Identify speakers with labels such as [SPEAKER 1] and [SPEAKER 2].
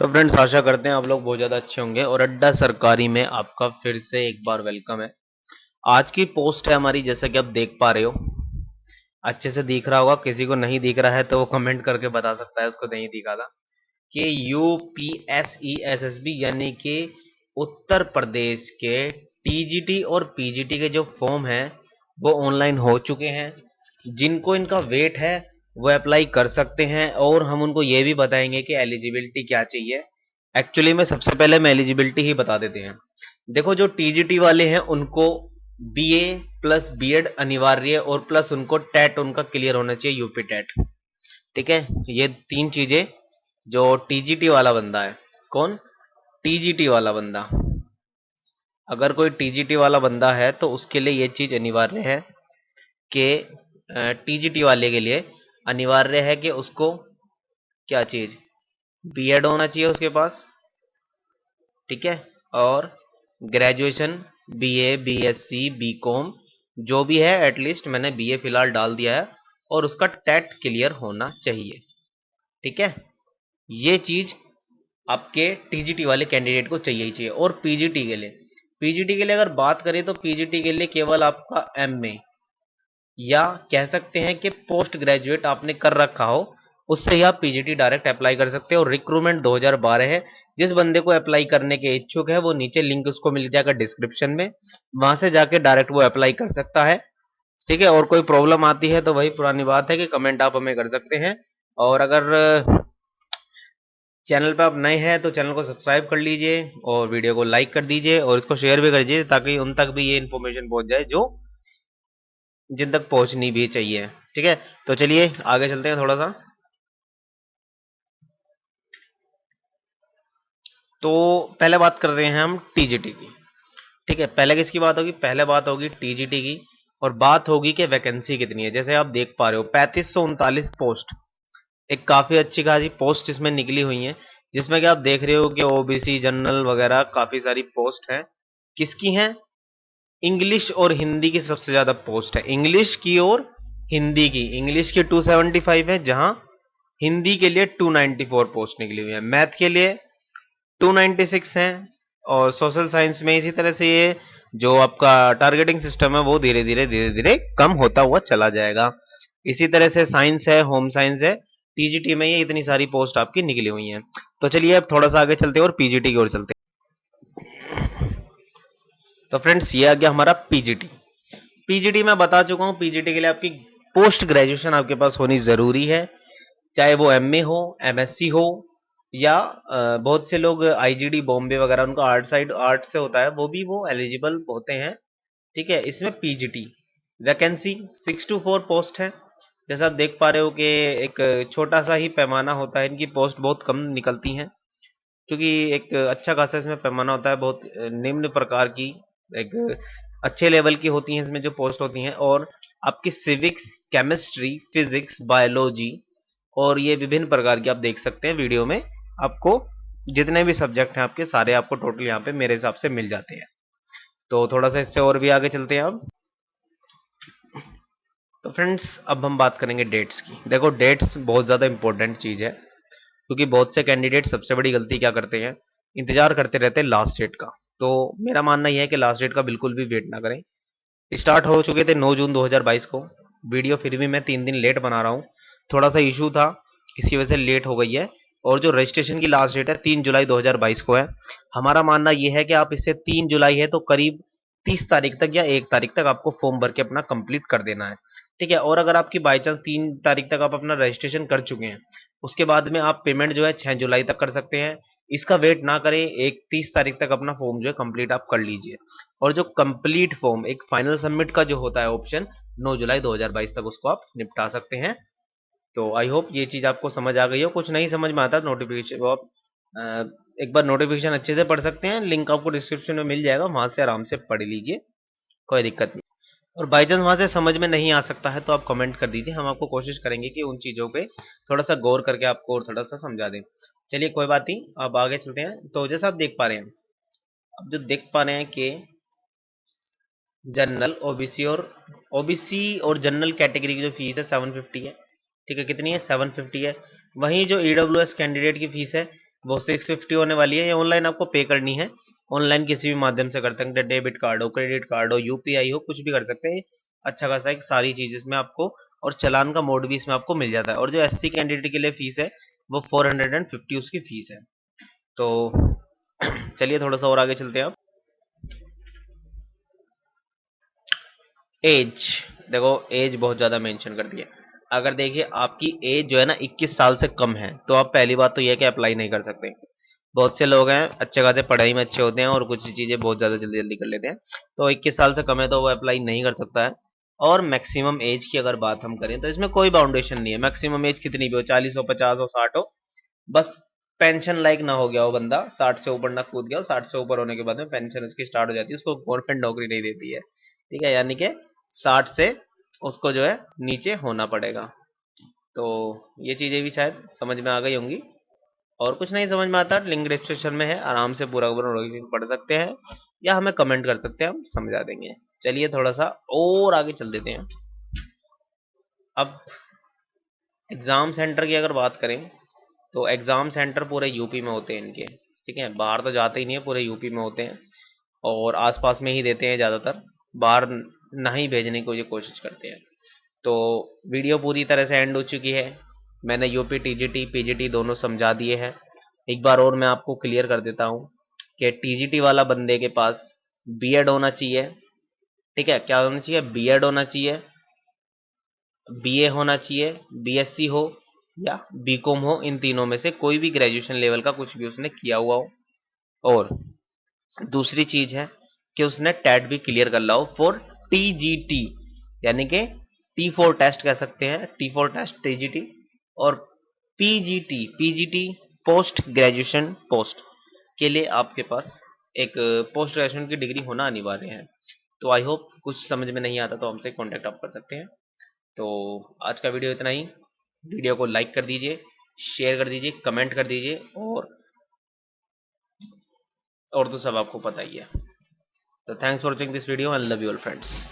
[SPEAKER 1] तो फ्रेंड्स आशा करते हैं आप लोग बहुत ज़्यादा अच्छे होंगे और अड्डा सरकारी में आपका फिर से एक बार वेलकम है। आज की पोस्ट है हमारी, जैसा कि आप देख पा रहे हो, अच्छे से दिख रहा होगा। किसी को नहीं दिख रहा है तो वो कमेंट करके बता सकता है उसको नहीं दिखा था कि यूपीएसईएसएसबी यानी कि उत्तर प्रदेश के टीजीटी और पीजीटी के जो फॉर्म हैं वो ऑनलाइन हो चुके हैं। जिनको इनका वेट है वो अप्लाई कर सकते हैं और हम उनको ये भी बताएंगे कि एलिजिबिलिटी क्या चाहिए। एक्चुअली में सबसे पहले हम एलिजिबिलिटी ही बता देते हैं। देखो, जो टीजीटी वाले हैं उनको बीए प्लस बीएड अनिवार्य और प्लस उनको टेट उनका क्लियर होना चाहिए, यूपी टेट। ठीक है, ये तीन चीजें। जो टीजीटी वाला बंदा है, कौन? टीजीटी वाला बंदा, अगर कोई टीजीटी वाला बंदा है तो उसके लिए ये चीज अनिवार्य है कि टीजीटी वाले के लिए अनिवार्य है कि उसको क्या चीज, बीएड होना चाहिए उसके पास। ठीक है, और ग्रेजुएशन बीए बीएससी बीकॉम जो भी है, एटलीस्ट मैंने बीए फिलहाल डाल दिया है, और उसका टेट क्लियर होना चाहिए। ठीक है, ये चीज आपके टीजीटी वाले कैंडिडेट को चाहिए ही चाहिए। और पीजीटी के लिए अगर बात करें तो पीजीटी के लिए केवल आपका एमए या कह सकते हैं कि पोस्ट ग्रेजुएट आपने कर रखा हो, उससे ही आप पीजीटी डायरेक्ट अप्लाई कर सकते हो। और रिक्रूटमेंट 2012 है। जिस बंदे को अप्लाई करने के इच्छुक है वो नीचे लिंक उसको मिल जाएगा डिस्क्रिप्शन में, वहां से जाके डायरेक्ट वो अप्लाई कर सकता है। ठीक है, और कोई प्रॉब्लम आती है तो वही पुरानी बात है कि कमेंट आप हमें कर सकते हैं। और अगर चैनल पे आप नए हैं तो चैनल को सब्सक्राइब कर लीजिए और वीडियो को लाइक कर दीजिए और इसको शेयर भी कर दीजिए ताकि उन तक भी ये इन्फॉर्मेशन पहुंच जाए जो जिन तक पहुंचनी भी चाहिए। ठीक है, तो चलिए आगे चलते हैं थोड़ा सा। तो पहले बात कर रहे हैं हम टीजीटी की। ठीक है, पहले किसकी बात होगी? पहले बात होगी टीजीटी की, और बात होगी कि वैकेंसी कितनी है। जैसे आप देख पा रहे हो 3539 पोस्ट, एक काफी अच्छी खासी पोस्ट इसमें निकली हुई है, जिसमें कि आप देख रहे हो कि ओबीसी जनरल वगैरह काफी सारी पोस्ट है। किसकी है? इंग्लिश और हिंदी की सबसे ज्यादा पोस्ट है, इंग्लिश की और हिंदी की। इंग्लिश की 275 है, जहां हिंदी के लिए 294 पोस्ट निकली हुई है। मैथ के लिए 296 है, और सोशल साइंस में इसी तरह से ये जो आपका टारगेटिंग सिस्टम है वो धीरे धीरे कम होता हुआ चला जाएगा। इसी तरह से साइंस है, होम साइंस है, टीजीटी में ये इतनी सारी पोस्ट आपकी निकली हुई हैं। तो चलिए अब थोड़ा सा आगे चलते हैं और पीजीटी की ओर चलते हैं। तो फ्रेंड्स ये आ गया हमारा पीजीटी। पीजीटी मैं बता चुका हूं, पीजीटी के लिए आपकी पोस्ट ग्रेजुएशन आपके पास होनी जरूरी है, चाहे वो एमए हो, एमएससी हो, या बहुत से लोग आईजीडी बॉम्बे वगैरह, उनका आर्ट से होता है, वो भी वो एलिजिबल होते हैं। ठीक है, इसमें पीजीटी वैकेंसी 6 to 4 पोस्ट है। जैसा आप देख पा रहे हो कि एक छोटा सा ही पैमाना होता है, इनकी पोस्ट बहुत कम निकलती हैं, क्योंकि एक अच्छा खासा इसमें पैमाना होता है, बहुत निम्न प्रकार की, एक अच्छे लेवल की होती हैं इसमें जो पोस्ट होती हैं। और आपकी सिविक्स, केमिस्ट्री, फिजिक्स, बायोलॉजी और ये विभिन्न प्रकार की आप देख सकते हैं वीडियो में, आपको जितने भी सब्जेक्ट हैं आपके सारे आपको टोटल यहाँ पे मेरे हिसाब से मिल जाते हैं। तो थोड़ा सा इससे और भी आगे चलते हैं अब। तो फ्रेंड्स अब हम बात करेंगे डेट्स की। देखो, डेट्स बहुत ज़्यादा इंपॉर्टेंट चीज़ है, क्योंकि बहुत से कैंडिडेट सबसे बड़ी गलती क्या करते हैं, इंतजार करते रहते हैं लास्ट डेट का। तो मेरा मानना यह है कि लास्ट डेट का बिल्कुल भी वेट ना करें। स्टार्ट हो चुके थे 9 जून 2022 को। वीडियो फिर भी मैं 3 दिन लेट बना रहा हूँ, थोड़ा सा इशू था, इसकी वजह से लेट हो गई है। और जो रजिस्ट्रेशन की लास्ट डेट है 3 जुलाई 2022 को है। हमारा मानना यह है कि आप इससे 3 जुलाई है तो करीब 30 तारीख तक या 1 तारीख तक आपको फॉर्म भर के अपना कंप्लीट कर देना है। ठीक है, और अगर आपकी बाई चांस 3 तारीख तक आप अपना रजिस्ट्रेशन कर चुके हैं, उसके बाद में आप पेमेंट जो है 6 जुलाई तक कर सकते हैं। इसका वेट ना करें, 30 तारीख तक अपना फॉर्म जो है कंप्लीट आप कर लीजिए। और जो कंप्लीट फॉर्म एक फाइनल सबमिट का जो होता है ऑप्शन, 9 जुलाई 2022 तक उसको आप निपटा सकते हैं। तो आई होप ये चीज आपको समझ आ गई हो। कुछ नहीं समझ में आता नोटिफिकेशन वो आप एक बार नोटिफिकेशन अच्छे से पढ़ सकते हैं, लिंक आपको डिस्क्रिप्शन में मिल जाएगा, वहां से आराम से पढ़ लीजिए, कोई दिक्कत नहीं। और बाई चांस वहां से समझ में नहीं आ सकता है तो आप कमेंट कर दीजिए, हम आपको कोशिश करेंगे कि उन चीजों पे थोड़ा सा गौर करके आपको और थोड़ा सा समझा दें। चलिए कोई बात नहीं, अब आगे चलते हैं। तो जैसा आप देख पा रहे हैं, अब जो देख पा रहे हैं कि जनरल, ओबीसी और जनरल कैटेगरी की जो फीस है 750 है। ठीक है, कितनी है? 750 है। वहीं जो ईडब्ल्यूएस कैंडिडेट की फीस है वो 650 होने वाली है। ये ऑनलाइन आपको पे करनी है, ऑनलाइन किसी भी माध्यम से कर सकते हैं, डेबिट कार्ड हो, क्रेडिट कार्ड हो, यूपीआई हो, कुछ भी कर सकते हैं। अच्छा खासा एक सारी चीज इसमें आपको, और चलान का मोड भी इसमें आपको मिल जाता है। और जो एससी कैंडिडेट के लिए फीस है वो 450 उसकी फीस है। तो चलिए थोड़ा सा और आगे चलते हैं। आप एज, देखो एज बहुत ज्यादा मेंशन कर दिया। अगर देखिए आपकी एज जो है ना 21 साल से कम है, तो आप पहली बात तो यह है कि अप्लाई नहीं कर सकते। बहुत से लोग हैं अच्छे खासे पढ़ाई में अच्छे होते हैं और कुछ चीजें बहुत ज्यादा जल्दी जल्दी कर लेते हैं, तो 21 साल से कम है तो वो अप्लाई नहीं कर सकता है। और मैक्सिमम एज की अगर बात हम करें तो इसमें कोई बाउंडेशन नहीं है, मैक्सिमम एज कितनी भी हो, 40 हो, 50 हो, 60 हो, बस पेंशन लायक ना हो गया हो बंदा, 60 से ऊपर ना कूद गया हो। 60 से ऊपर होने के बाद में पेंशन उसकी स्टार्ट हो जाती है, उसको गवर्नमेंट नौकरी नहीं देती है, ठीक है, यानी कि 60 से उसको जो है नीचे होना पड़ेगा। तो ये चीजें भी शायद समझ में आ गई होंगी। और कुछ नहीं समझ में आता, लिंक डिस्क्रिप्शन में है, आराम से पूरा पूरा नोटिफिकेशन पढ़ सकते हैं, या हमें कमेंट कर सकते हैं, हम समझा देंगे। चलिए थोड़ा सा और आगे चल देते हैं। अब एग्जाम सेंटर की अगर बात करें तो एग्जाम सेंटर पूरे यूपी में होते हैं इनके, ठीक है, बाहर तो जाते ही नहीं है, पूरे यूपी में होते हैं और आसपास में ही देते हैं ज़्यादातर, बाहर ना ही भेजने की ये कोशिश करते हैं। तो वीडियो पूरी तरह से एंड हो चुकी है, मैंने यूपी टीजीटी पीजीटी दोनों समझा दिए हैं। एक बार और मैं आपको क्लियर कर देता हूँ कि टीजीटी वाला बंदे के पास बीएड होना चाहिए, ठीक है, क्या होना चाहिए, बीएड होना चाहिए, बीए होना चाहिए, बीएससी हो या बीकॉम हो, इन तीनों में से कोई भी ग्रेजुएशन लेवल का कुछ भी उसने किया हुआ हो। और दूसरी चीज है कि उसने टेट भी क्लियर कर ला हो फॉर टीजीटी, यानी कि टी फोर टेस्ट कह सकते हैं, टी फोर टेस्ट टीजीटी। और PGT, PGT post graduation post के लिए आपके पास एक पोस्ट ग्रेजुएशन की डिग्री होना अनिवार्य है। तो आई होप कुछ समझ में नहीं आता तो हमसे कांटेक्ट आप कर सकते हैं। तो आज का वीडियो इतना ही। वीडियो को लाइक कर दीजिए, शेयर कर दीजिए, कमेंट कर दीजिए, और तो सब आपको पता ही है। तो thanks for watching this video and love you all friends.